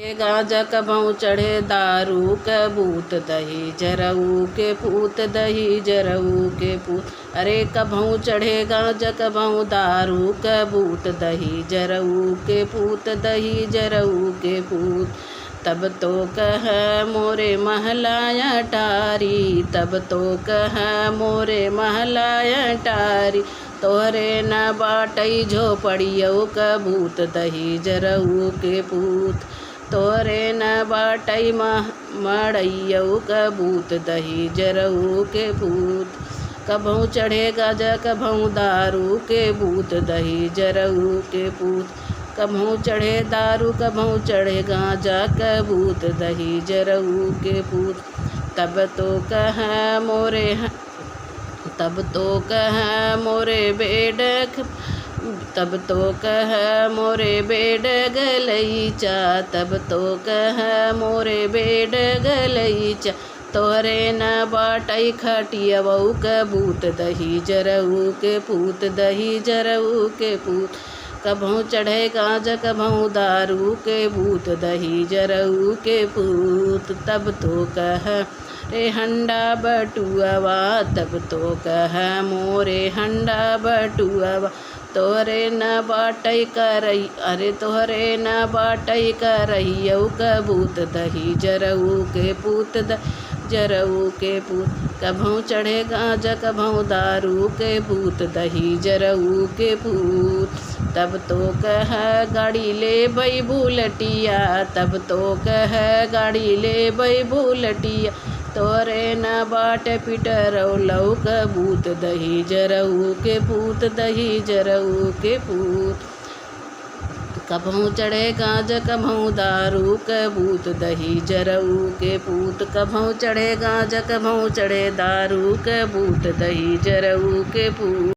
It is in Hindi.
ये गांजा कभऊ चढ़े दारू क बूत दही जरऊ के पूत दही जरऊ के पूत। अरे कभऊ चढ़े गांजा कभऊ दारू क बूत दही जरऊ के पूत दही जरऊ के पूत। तब तो कह मोरे महलाया टारी, तब तो कह मोरे महलाया टारी। तोहरे न बाटई झोपड़ियों क बूत दही जरऊ के पूत। तोरे न बाटई मड़इयों क बूत दही जरऊ के पूत। कभऊ चढ़े गाजा कभऊ दारू के बूत दही जरऊ के पूत। कभऊ चढ़े दारू कभऊ चढ़े गांजा क बूत दही जरऊ के पूत। तब तो कह मोरे बेडक, तब तो कह मोरे बेड गलईचा, तब तो कह मोरे बेड गलईचा। तोहरे न बाटई खटियवऊ क बूत दही जरऊ के पूत दही जरऊ के पूत। कभऊ चढ़े गांजा कभऊ दारू के बूत दही जरऊ के पूत। तब तो कह रे हंडा बटुआवा, तब तो कह मोरे हंडा बटुआवा। तोहरे न बाटई करई, अरे तोहरे न बाटई करइयऊ क बूत दही जरऊ के पूत जरऊ के पूत। कभऊ चढ़े गांजा कभऊ दारू के बूत दही जरऊ के पूत। तब तो कह गाड़ी ले बई बुलटिया, तब तो कह गाड़ी ले बई बुलटिया। तोरे न बाट पिटरौलऊ क बूत दही जरऊ के पूत दही जरऊ के पूत। कभऊ चढ़े गांजा कभऊ दारू क बूत दही जरऊ के पूत। कभऊ चढ़े गांजा कभऊ चढ़े दारू क बूत दही जरऊ के पूत।